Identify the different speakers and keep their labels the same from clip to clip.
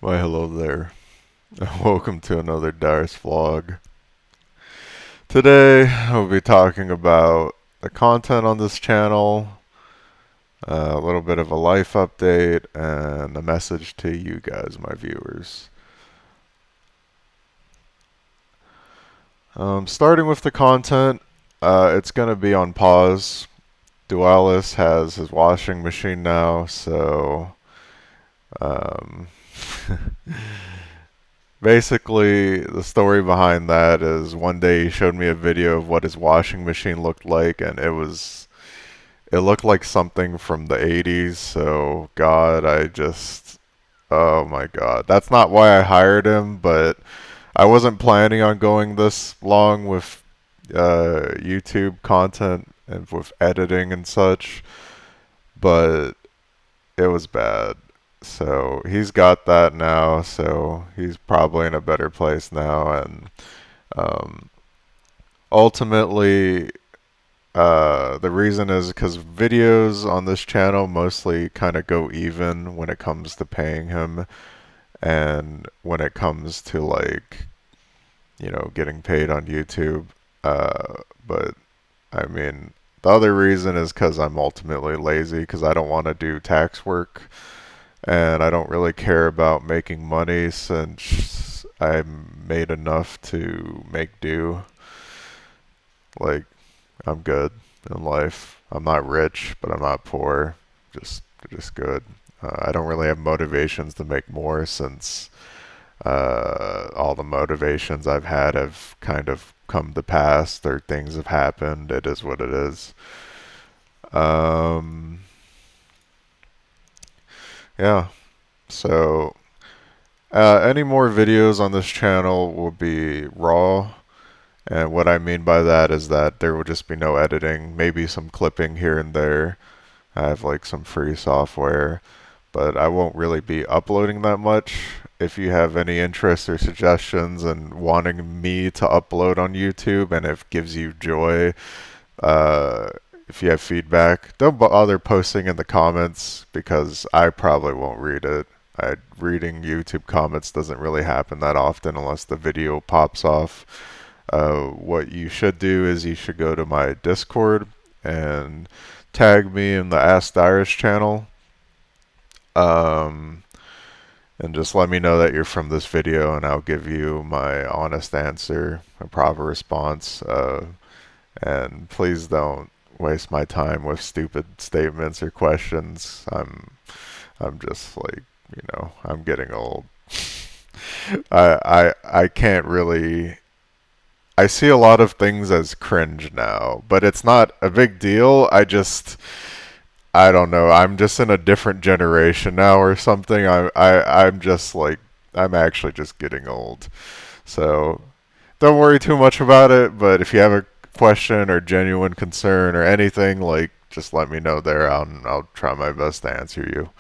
Speaker 1: Why, hello there. Welcome to another Dyrus vlog. Today, we'll be talking about the content on this channel, a little bit of a life update, and a message to you guys, my viewers. Starting with the content, it's going to be on pause. Dyrus has his washing machine now, so um, basically, the story behind that is one day he showed me a video of what his washing machine looked like, and it looked like something from the 80s. So, God, oh my God. That's not why I hired him, but I wasn't planning on going this long with YouTube content and with editing and such, but it was bad. So he's got that now, so he's probably in a better place now. And um, ultimately, the reason is because videos on this channel mostly kind of go even when it comes to paying him and when it comes to getting paid on YouTube. But I mean, the other reason is because I'm ultimately lazy because I don't want to do tax work and I don't really care about making money since I made enough to make do. Like, I'm good in life. I'm not rich, but I'm not poor. Just good. I don't really have motivations to make more since all the motivations I've had have kind of come to pass or things have happened. It is what it is. Um, yeah. So any more videos on this channel will be raw. And what I mean by that is that there will just be no editing, maybe some clipping here and there. I have like some free software, but I won't really be uploading that much. If you have any interest or suggestions and wanting me to upload on YouTube and if it gives you joy, uh, if you have feedback, don't bother posting in the comments because I probably won't read it. Reading YouTube comments doesn't really happen that often unless the video pops off. What you should do is you should go to my Discord and tag me in the Ask Dyrus channel. Um, and just let me know that you're from this video, and I'll give you my honest answer, a proper response. And please don't waste my time with stupid statements or questions. I'm just like, I'm getting old. I can't really. I see a lot of things as cringe now, but it's not a big deal. I don't know. I'm just in a different generation now or something. I'm just like I'm actually just getting old. So don't worry too much about it, but if you have a question or genuine concern or anything, like just let me know there. I'll try my best to answer you.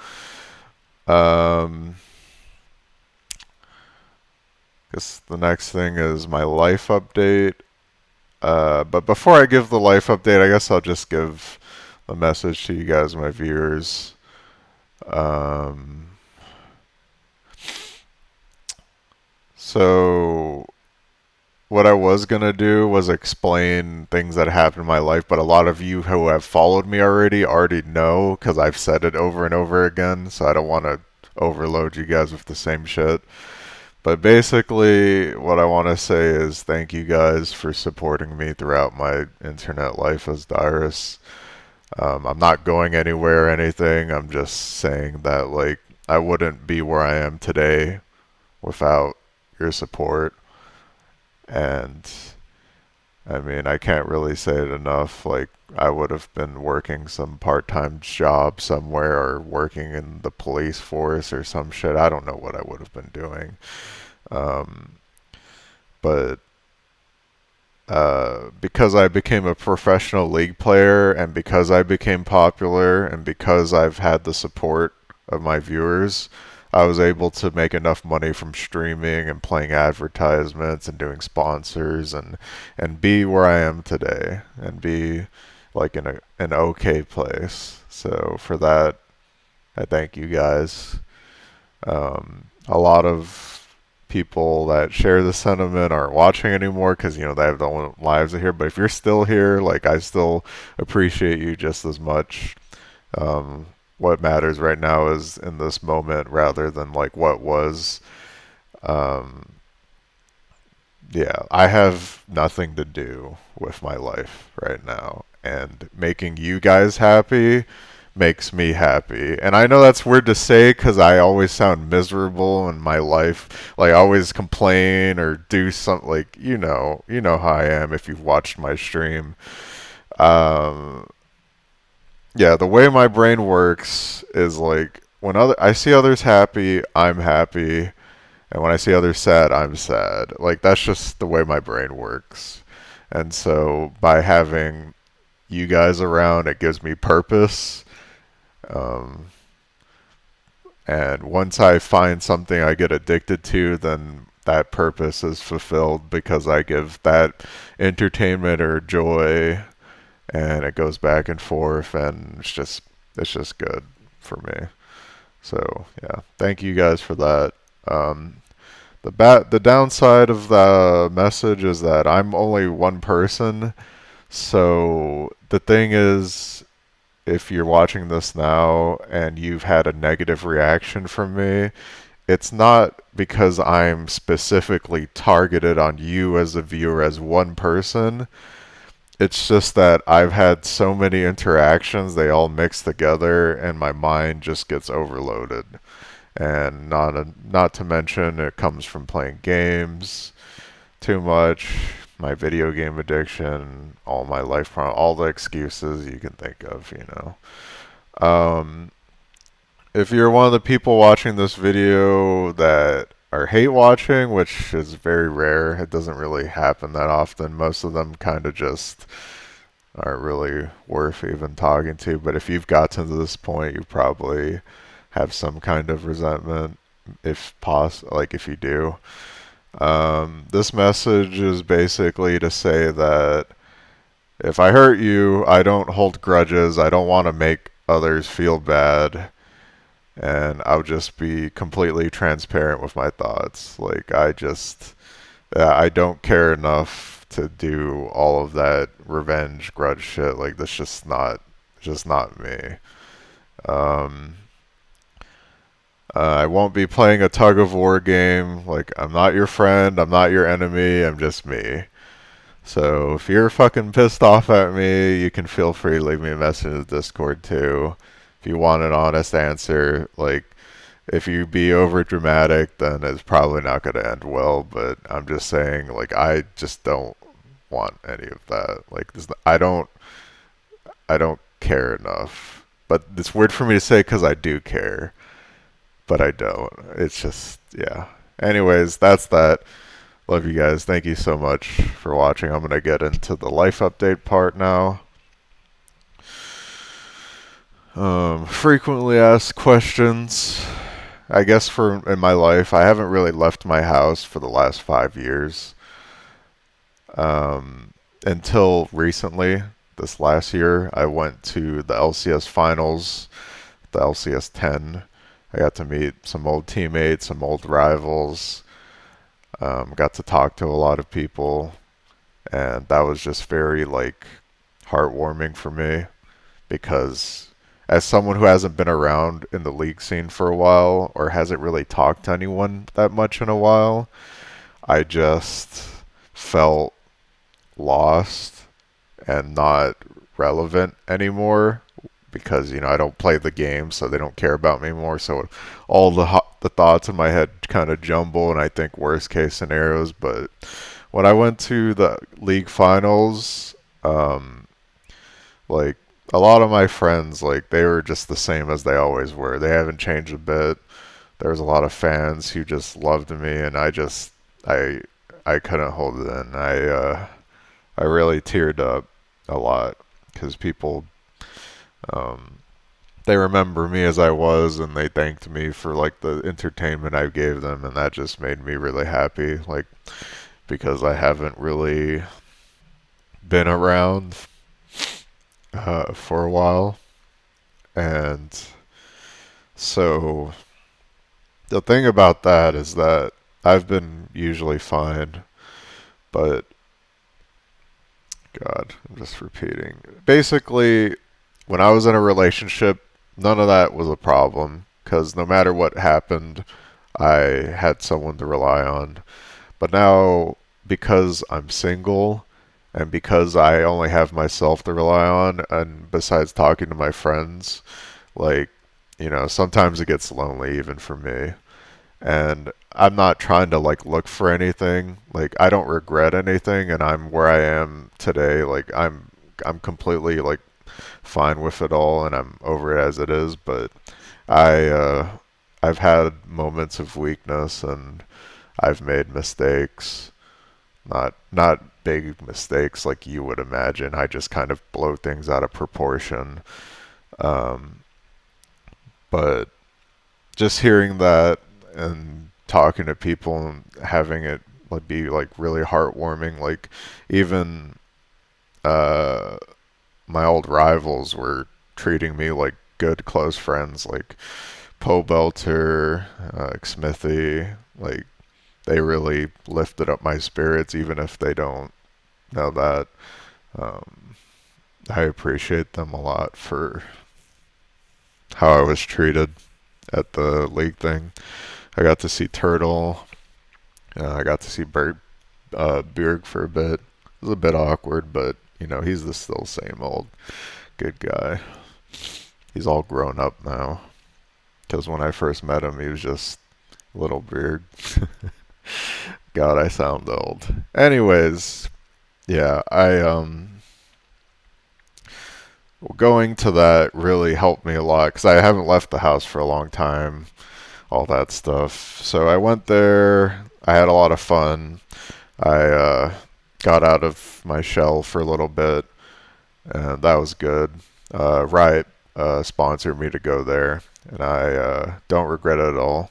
Speaker 1: Guess the next thing is my life update. But before I give the life update, I guess I'll just give a message to you guys, my viewers. Um, so what I was gonna do was explain things that happened in my life, but a lot of you who have followed me already know because I've said it over and over again, so I don't want to overload you guys with the same shit. But basically, what I want to say is thank you guys for supporting me throughout my internet life as Dyrus. I'm not going anywhere or anything. I'm just saying that, like, I wouldn't be where I am today without your support. And I mean, I can't really say it enough. Like, I would have been working some part-time job somewhere or working in the police force or some shit. I don't know what I would have been doing. Um, but because I became a professional league player and because I became popular and because I've had the support of my viewers, I was able to make enough money from streaming and playing advertisements and doing sponsors and be where I am today and be like in an okay place. So for that, I thank you guys. A lot of people that share the sentiment aren't watching anymore because they have their own lives here. But if you're still here, like I still appreciate you just as much. Um, what matters right now is in this moment rather than like what was. Um, yeah, I have nothing to do with my life right now, and making you guys happy makes me happy. And I know that's weird to say because I always sound miserable in my life. Like I always complain or do something like you know how I am if you've watched my stream. Um, yeah, the way my brain works is like when I see others happy, I'm happy, and when I see others sad, I'm sad. Like that's just the way my brain works. And so by having you guys around, it gives me purpose. Um, and once I find something I get addicted to, then that purpose is fulfilled because I give that entertainment or joy, and it goes back and forth, and it's just good for me. So yeah, thank you guys for that. Um, the downside of the message is that I'm only one person. So the thing is, if you're watching this now and you've had a negative reaction from me, it's not because I'm specifically targeted on you as a viewer as one person. It's just that I've had so many interactions, they all mix together, and my mind just gets overloaded. And not to mention, it comes from playing games too much, my video game addiction, all my life, all the excuses you can think of. Um, if you're one of the people watching this video that are hate watching, which is very rare, it doesn't really happen that often. Most of them kind of just aren't really worth even talking to. But if you've gotten to this point, you probably have some kind of resentment, if like if you do. This message is basically to say that if I hurt you, I don't hold grudges. I don't want to make others feel bad. And I'll just be completely transparent with my thoughts. Like, I don't care enough to do all of that revenge grudge shit. Like, that's just not me. Um, I won't be playing a tug of war game. Like, I'm not your friend. I'm not your enemy. I'm just me. So if you're fucking pissed off at me, you can feel free to leave me a message in the Discord too. If you want an honest answer, like if you be over dramatic, then it's probably not going to end well. But I'm just saying, like I just don't want any of that. Like I don't care enough. But it's weird for me to say because I do care, but I don't. It's just yeah. Anyways, that's that. Love you guys. Thank you so much for watching. I'm going to get into the life update part now. Frequently asked questions. I guess for in my life, I haven't really left my house for the last 5 years. Um, until recently, this last year, I went to the LCS finals, the LCS 10. I got to meet some old teammates, some old rivals. Got to talk to a lot of people, and that was just very like heartwarming for me because as someone who hasn't been around in the league scene for a while or hasn't really talked to anyone that much in a while, I just felt lost and not relevant anymore because I don't play the game, so they don't care about me anymore. So all the thoughts in my head kind of jumble, and I think worst case scenarios. But when I went to the league finals, um, like a lot of my friends, like they were just the same as they always were. They haven't changed a bit. There was a lot of fans who just loved me, and I I couldn't hold it in. I really teared up a lot because people um, they remember me as I was, and they thanked me for like the entertainment I gave them, and that just made me really happy. Like because I haven't really been around for a while, and so The thing about that is that I've been usually fine, but God, I'm just repeating. Basically, when I was in a relationship, none of that was a problem because no matter what happened, I had someone to rely on. But now, because I'm single and because I only have myself to rely on, and besides talking to my friends, like, sometimes it gets lonely even for me. And I'm not trying to like look for anything. Like I don't regret anything and I'm where I am today. Like I'm completely like fine with it all and I'm over it as it is, but I I've had moments of weakness and I've made mistakes. Not big mistakes like you would imagine. I just kind of blow things out of proportion. Um, but just hearing that and talking to people and having it like be like really heartwarming. Like even uh, my old rivals were treating me like good close friends, like Poe Belter, Smithy. Like they really lifted up my spirits, even if they don't know that. Um, I appreciate them a lot for how I was treated at the league thing. I got to see Turtle. I got to see Bjerg for a bit. It was a bit awkward, but he's the still same old good guy. He's all grown up now. Because when I first met him, he was just little Bjerg. God, I sound old. Anyways, yeah, going to that really helped me a lot because I haven't left the house for a long time. All that stuff. So I went there. I had a lot of fun. I got out of my shell for a little bit, and that was good. Riot sponsored me to go there, and I don't regret it at all.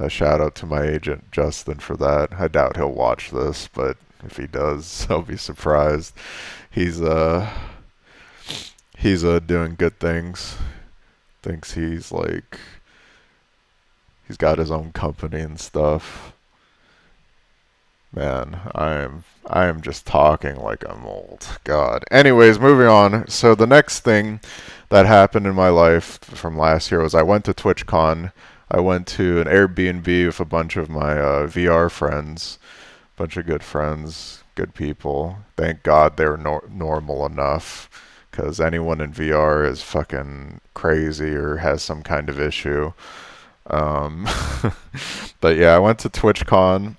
Speaker 1: Shout out to my agent Justin for that. I doubt he'll watch this, but if he does, I'll be surprised. He's doing good things. Thinks he's got his own company and stuff. Man, I am just talking like I'm old. God. Anyways, moving on. So the next thing that happened in my life from last year was I went to TwitchCon. I went to an Airbnb with a bunch of my VR friends, bunch of good friends, good people. Thank God they were normal enough, because anyone in VR is fucking crazy or has some kind of issue. Um, but yeah, I went to TwitchCon.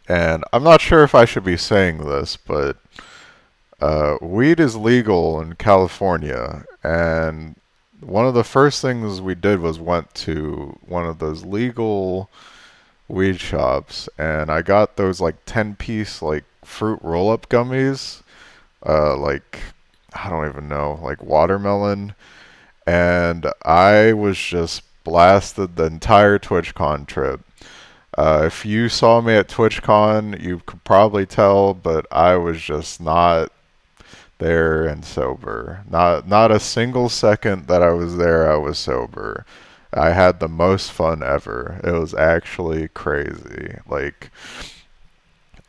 Speaker 1: And I'm not sure if I should be saying this, but weed is legal in California. And one of the first things we did was went to one of those legal weed shops. And I got those like 10-piece like fruit roll-up gummies. Like, I don't even know, like watermelon. And I was just blasted the entire TwitchCon trip. If you saw me at TwitchCon, you could probably tell, but I was just not there and sober. Not a single second that I was there, I was sober. I had the most fun ever. It was actually crazy. Like,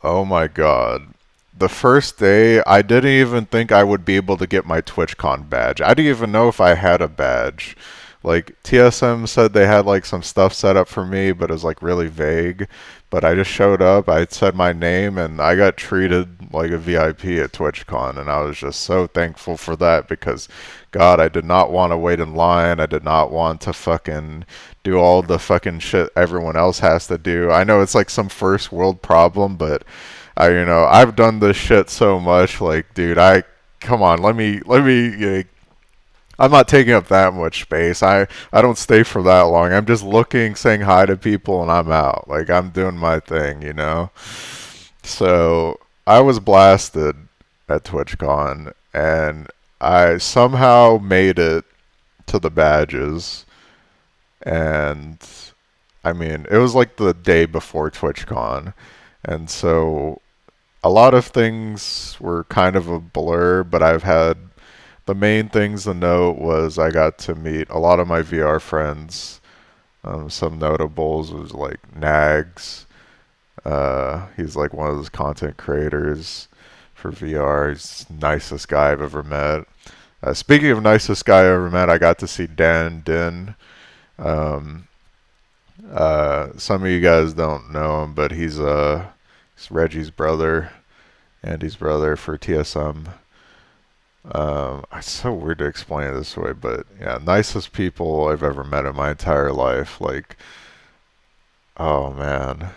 Speaker 1: oh my God. The first day, I didn't even think I would be able to get my TwitchCon badge. I didn't even know if I had a badge. Like TSM said they had like some stuff set up for me, but it was like really vague. But I just showed up, I said my name, and I got treated like a VIP at TwitchCon, and I was just so thankful for that because, God, I did not want to wait in line. I did not want to fucking do all the fucking shit everyone else has to do. I know it's like some first world problem, but I've done this shit so much. Like, dude, come on, let me. I'm not taking up that much space. I don't stay for that long. I'm just looking, saying hi to people, and I'm out. Like, I'm doing my thing. So I was blasted at TwitchCon, and I somehow made it to the badges. And I mean, it was like the day before TwitchCon, and so a lot of things were kind of a blur, but I've had the main things to note was I got to meet a lot of my VR friends. Some notables was like Nags. He's like one of those content creators for VR. He's the nicest guy I've ever met. Speaking of nicest guy I ever met, I got to see Dan Din. Um, some of you guys don't know him, but he's Reggie's brother, Andy's brother for TSM. It's so weird to explain it this way, but yeah, nicest people I've ever met in my entire life. Like, oh man,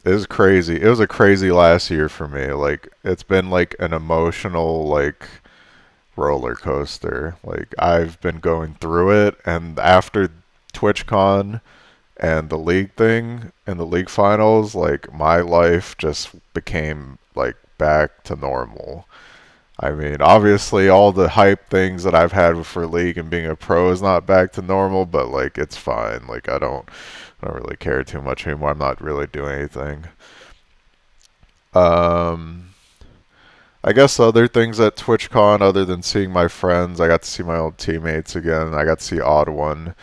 Speaker 1: it was crazy. It was a crazy last year for me. Like, it's been like an emotional like roller coaster. Like, I've been going through it, and after TwitchCon and the league thing and the league finals, like my life just became like back to normal. I mean, obviously, all the hype things that I've had for League and being a pro is not back to normal, but like it's fine. Like I don't really care too much anymore. I'm not really doing anything. Um, I guess other things at TwitchCon, other than seeing my friends, I got to see my old teammates again. I got to see Odd One,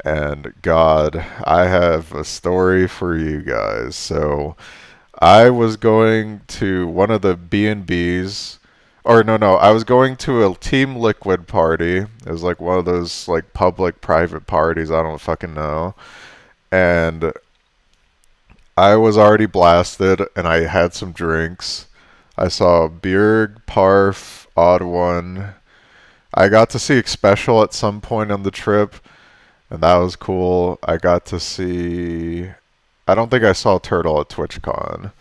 Speaker 1: and God, I have a story for you guys. So I was going to one of the B&Bs, or no, I was going to a Team Liquid party. It was like one of those like public private parties, I don't fucking know. And I was already blasted and I had some drinks. I saw Bjerg, Parf, Odd One. I got to see Special at some point on the trip, and that was cool. I got to see. I don't think I saw Turtle at TwitchCon.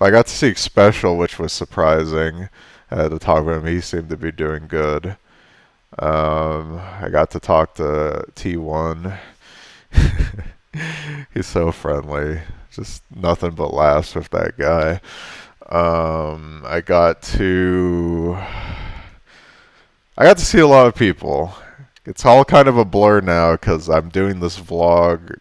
Speaker 1: I got to see Special, which was surprising. I had to talk with him. He seemed to be doing good. I got to talk to T1. He's so friendly. Just nothing but laughs with that guy. I got to see a lot of people. It's all kind of a blur now because I'm doing this vlog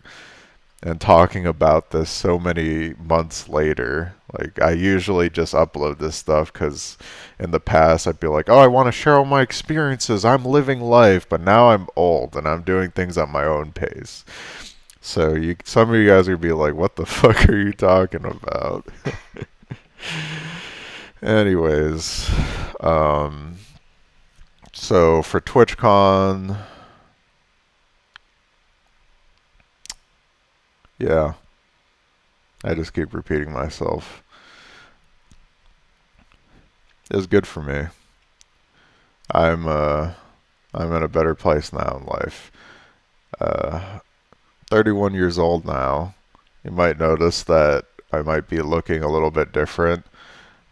Speaker 1: and talking about this so many months later. Like, I usually just upload this stuff because in the past I'd be like, oh, I want to share all my experiences. I'm living life. But now I'm old and I'm doing things at my own pace. So some of you guys are going to be like, what the fuck are you talking about? Anyways, um, so for TwitchCon, yeah, I just keep repeating myself. It was good for me. I'm uh I'm in a better place now in life. 31 years old now. You might notice that I might be looking a little bit different.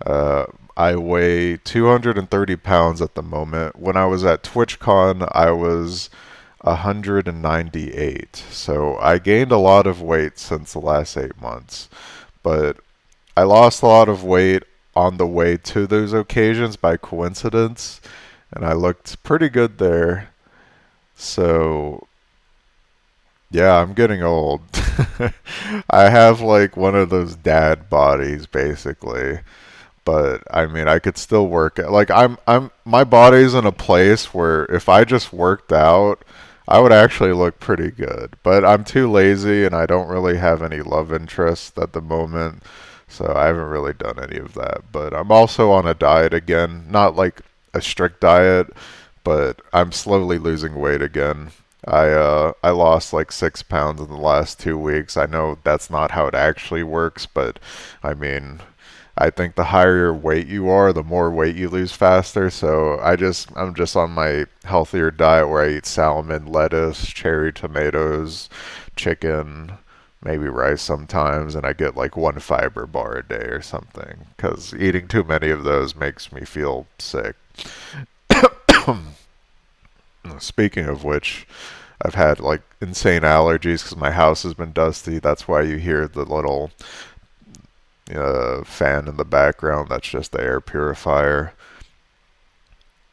Speaker 1: Uh, I weigh 230 pounds at the moment. When I was at TwitchCon, I was 198. So I gained a lot of weight since the last 8 months. But I lost a lot of weight on the way to those occasions by coincidence, and I looked pretty good there. So, yeah, I'm getting old. I have like one of those dad bodies basically, but I mean, I could still work. Like my body's in a place where if I just worked out, I would actually look pretty good. But I'm too lazy and I don't really have any love interest at the moment, so I haven't really done any of that. But I'm also on a diet again, not like a strict diet, but I'm slowly losing weight again. I lost like 6 pounds in the last 2 weeks. I know that's not how it actually works, but I mean, I think the higher weight you are, the more weight you lose faster. So I'm just on my healthier diet where I eat salmon, lettuce, cherry tomatoes, chicken, maybe rice sometimes, and I get like one fiber bar a day or something. Because eating too many of those makes me feel sick. Speaking of which, I've had like insane allergies because my house has been dusty. That's why you hear the little fan in the background. That's just the air purifier.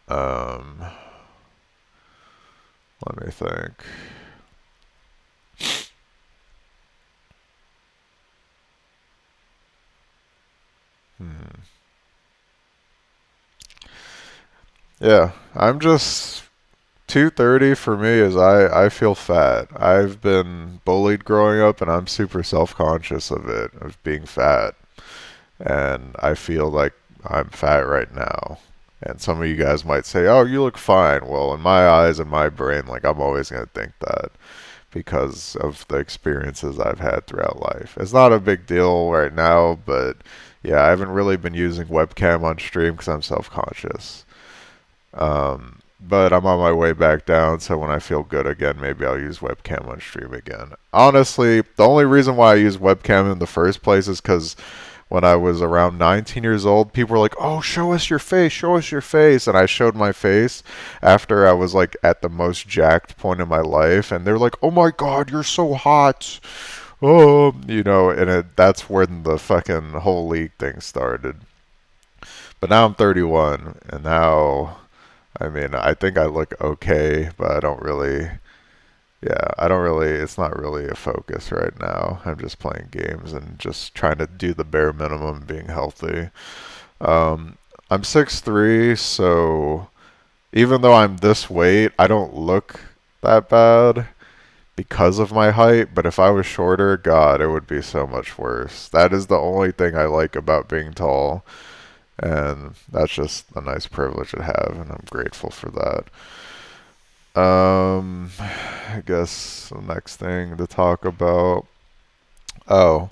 Speaker 1: Um, Let me think. Hmm. Yeah, I'm just 230 for me is I feel fat. I've been bullied growing up and I'm super self-conscious of it, of being fat. And I feel like I'm fat right now. And some of you guys might say, "Oh, you look fine." Well, in my eyes and my brain, like I'm always going to think that because of the experiences I've had throughout life. It's not a big deal right now, but yeah, I haven't really been using webcam on stream because I'm self-conscious. But I'm on my way back down, so when I feel good again, maybe I'll use webcam on stream again. Honestly, the only reason why I use webcam in the first place is because when I was around 19 years old, people were like, "Oh, show us your face, show us your face," and I showed my face after I was like at the most jacked point in my life, and they're like, "Oh my God, you're so hot." Oh, and that's when the fucking whole league thing started. But now I'm 31, and now, I mean, I think I look okay, but I don't really, yeah, I don't really, it's not really a focus right now. I'm just playing games and just trying to do the bare minimum, being healthy. Um, I'm 6'3", so even though I'm this weight, I don't look that bad because of my height, but if I was shorter, God, it would be so much worse. That is the only thing I like about being tall, and that's just a nice privilege to have, and I'm grateful for that. I guess the next thing to talk about. Oh,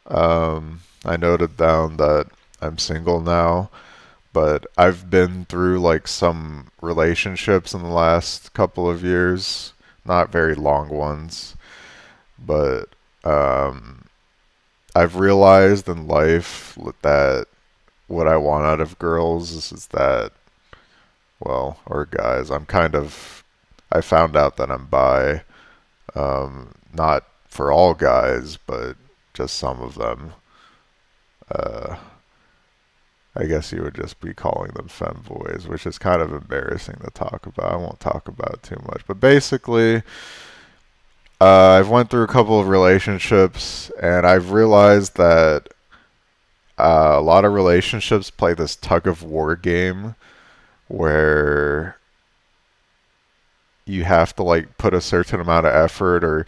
Speaker 1: I noted down that I'm single now, but I've been through like some relationships in the last couple of years, not very long ones, but um, I've realized in life that what I want out of girls is that, well, or guys, I found out that I'm bi. Not for all guys, but just some of them. Uh, I guess you would just be calling them femboys, which is kind of embarrassing to talk about. I won't talk about it too much, but basically, I've went through a couple of relationships, and I've realized that a lot of relationships play this tug of war game where you have to like put a certain amount of effort or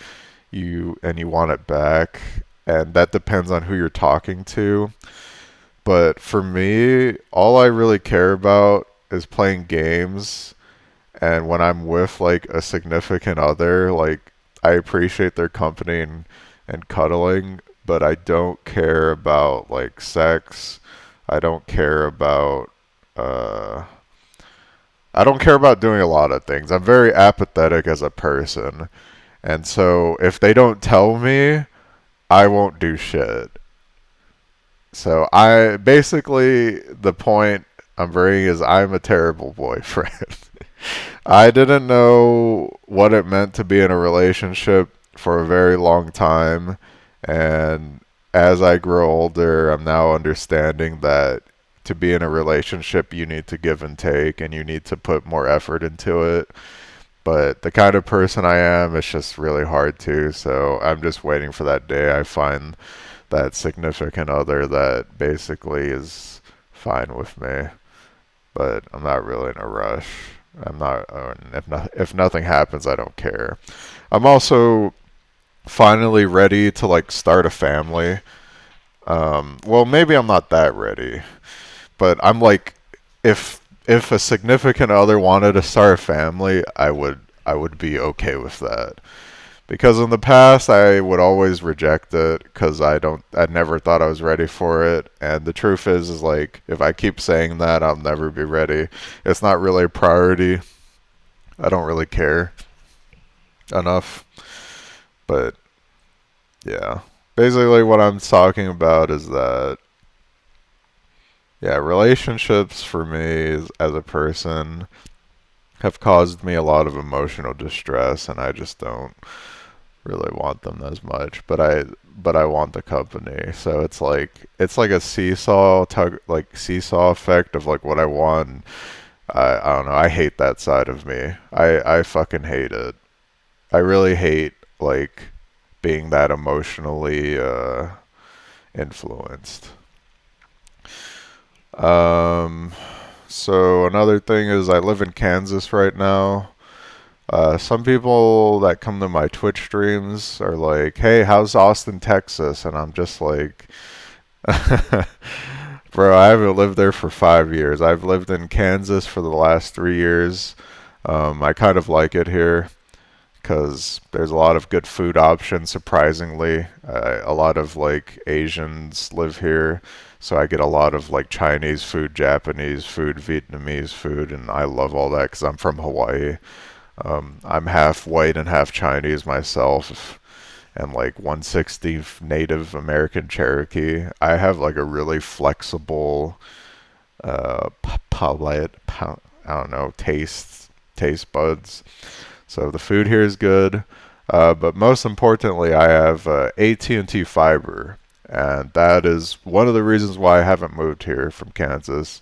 Speaker 1: you want it back, and that depends on who you're talking to. But for me, all I really care about is playing games, and when I'm with like a significant other, like I appreciate their company and cuddling, but I don't care about like sex. I don't care about uh I don't care about doing a lot of things. I'm very apathetic as a person. And so if they don't tell me, I won't do shit. So I basically the point I'm bringing is I'm a terrible boyfriend. I didn't know what it meant to be in a relationship for a very long time, and as I grow older, I'm now understanding that to be in a relationship, you need to give and take, and you need to put more effort into it. But the kind of person I am, it's just really hard to. So I'm just waiting for that day I find that significant other that basically is fine with me. But I'm not really in a rush. I'm not. If nothing happens, I don't care. I'm also finally ready to like start a family. Well, maybe I'm not that ready, but I'm like, if a significant other wanted to start a family, I would be okay with that. Because in the past, I would always reject it because I never thought I was ready for it. And the truth is like, if I keep saying that, I'll never be ready. It's not really a priority. I don't really care enough. But yeah, basically what I'm talking about is that, yeah, relationships for me as a person have caused me a lot of emotional distress, and I just don't really want them as much, but I want the company. So it's like a seesaw effect of like what I want. I don't know. I hate that side of me. I fucking hate it. I really hate like being that emotionally influenced. Um, so another thing is I live in Kansas right now. Some people that come to my Twitch streams are like, "Hey, how's Austin, Texas?" And I'm just like, "Bro, I haven't lived there for 5 years. I've lived in Kansas for the last 3 years. I kind of like it here because there's a lot of good food options. Surprisingly, a lot of like Asians live here, so I get a lot of like Chinese food, Japanese food, Vietnamese food, and I love all that because I'm from Hawaii. I'm half white and half Chinese myself, and like 1/60 Native American Cherokee. I have like a really flexible, palate, I don't know, taste buds. So the food here is good, but most importantly, I have AT&T fiber, and that is one of the reasons why I haven't moved here from Kansas.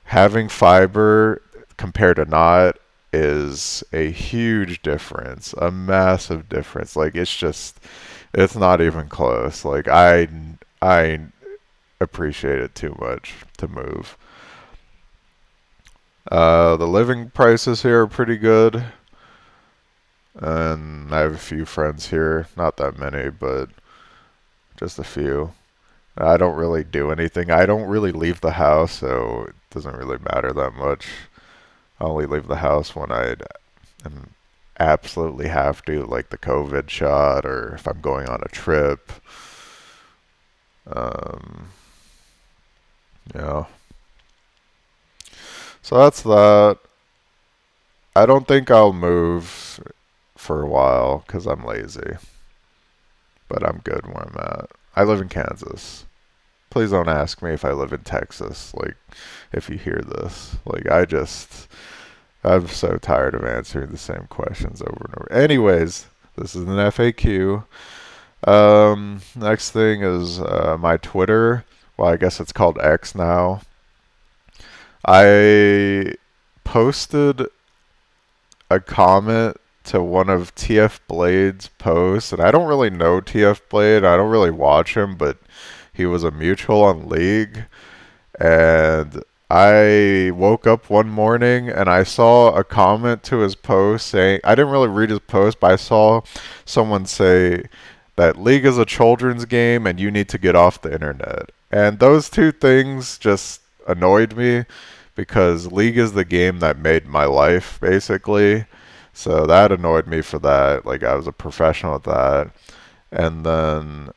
Speaker 1: Having fiber compared to not is a huge difference, a massive difference. Like it's not even close. Like I appreciate it too much to move. The living prices here are pretty good, and I have a few friends here. Not that many, but just a few. I don't really do anything. I don't really leave the house, so it doesn't really matter that much. I only leave the house when I am absolutely have to, like the COVID shot, or if I'm going on a trip. Um, yeah. So that's that. I don't think I'll move for a while because I'm lazy, but I'm good where I'm at. I live in Kansas. Please don't ask me if I live in Texas. Like, if you hear this, I'm so tired of answering the same questions over and over. Anyways, this is an FAQ. Next thing is my Twitter. Well, I guess it's called X now. I posted a comment to one of TF Blade's posts, and I don't really know TF Blade. I don't really watch him, but he was a mutual on League, and I woke up one morning and I saw a comment to his post saying, I didn't really read his post, but I saw someone say that League is a children's game and you need to get off the internet. And those two things just annoyed me because League is the game that made my life, basically. So that annoyed me for that. Like, I was a professional at that. And then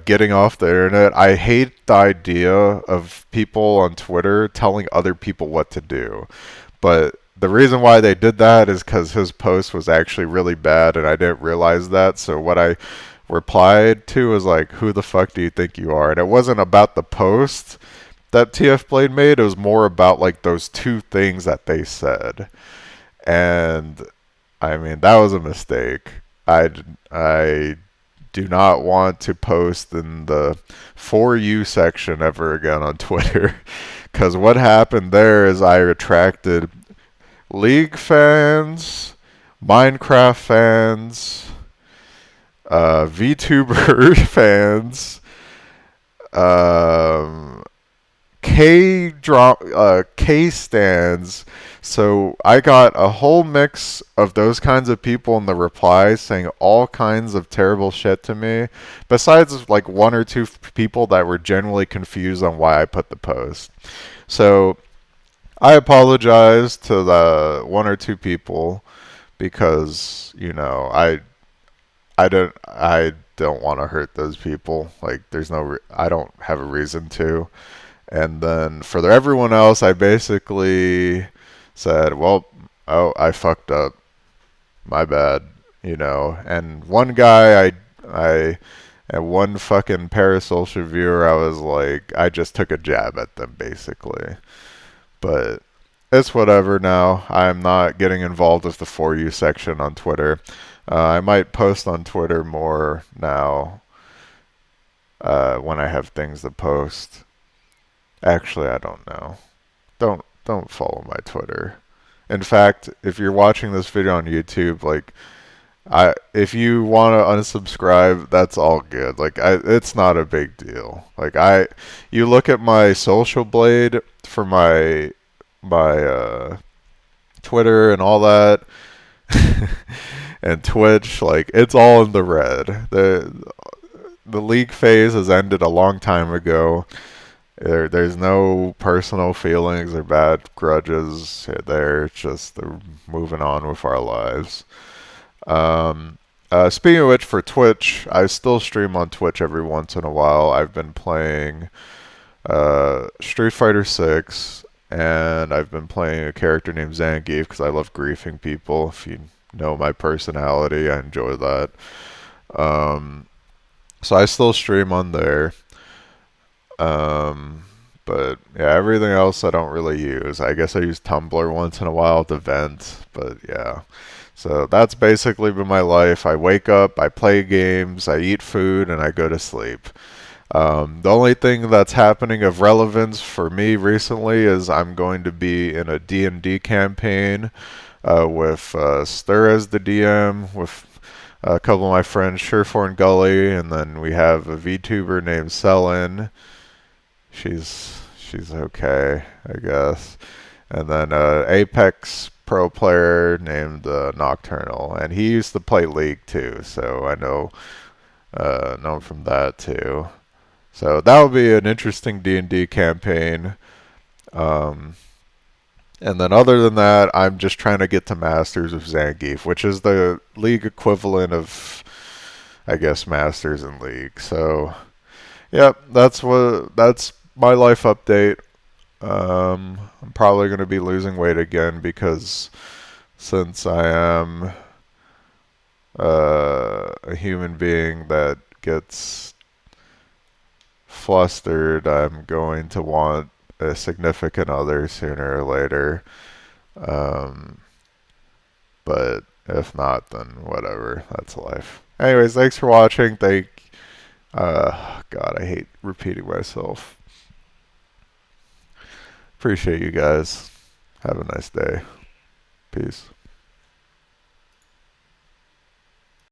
Speaker 1: getting off the internet. I hate the idea of people on Twitter telling other people what to do. But the reason why they did that is because his post was actually really bad and I didn't realize that. So what I replied to was like, who the fuck do you think you are? And it wasn't about the post that TF Blade made. It was more about like those two things that they said. And I mean, that was a mistake. I do not want to post in the For You section ever again on Twitter. Because what happened there is I attracted League fans, Minecraft fans, VTuber fans, um, K stands. So I got a whole mix of those kinds of people in the replies saying all kinds of terrible shit to me. Besides like one or two people that were genuinely confused on why I put the post. So I apologize to the one or two people because I don't want to hurt those people. Like there's I don't have a reason to. And then for everyone else, I basically said, well, oh, I fucked up. My bad. And one guy, and one fucking parasocial viewer, I was like, I just took a jab at them, basically. But it's whatever now. I'm not getting involved with the For You section on Twitter. I might post on Twitter more now when I have things to post. Actually, I don't know. Don't follow my Twitter. In fact, if you're watching this video on YouTube, like if you want to unsubscribe, that's all good. Like it's not a big deal. Like you look at my social blade for my Twitter and all that, and Twitch, like it's all in the red. The league phase has ended a long time ago. There's no personal feelings or bad grudges there. It's just they're moving on with our lives. Um, Speaking of which, for Twitch, I still stream on Twitch every once in a while. I've been playing Street Fighter 6, and I've been playing a character named Zangief because I love griefing people. If you know my personality, I enjoy that. Um, so I still stream on there. Um, but yeah, everything else I don't really use. I guess I use Tumblr once in a while to vent, but yeah. So that's basically been my life. I wake up, I play games, I eat food, and I go to sleep. The only thing that's happening of relevance for me recently is I'm going to be in a D&D campaign with Stir as the DM, with a couple of my friends, Sureforn Gully, and then we have a VTuber named Selin. She's okay, I guess. And then Apex pro player named Nocturnal, and he used to play League too, so I know him from that too. So that will be an interesting D&D campaign. Um, and then other than that, I'm just trying to get to Masters of Zangief, which is the League equivalent of, I guess, Masters in League. So, yep, that's my life update. I'm probably going to be losing weight again because since I am a human being that gets flustered, I'm going to want a significant other sooner or later. Um, but if not, then whatever. That's life. Anyways, thanks for watching. God, I hate repeating myself. Appreciate you guys. Have a nice day. Peace.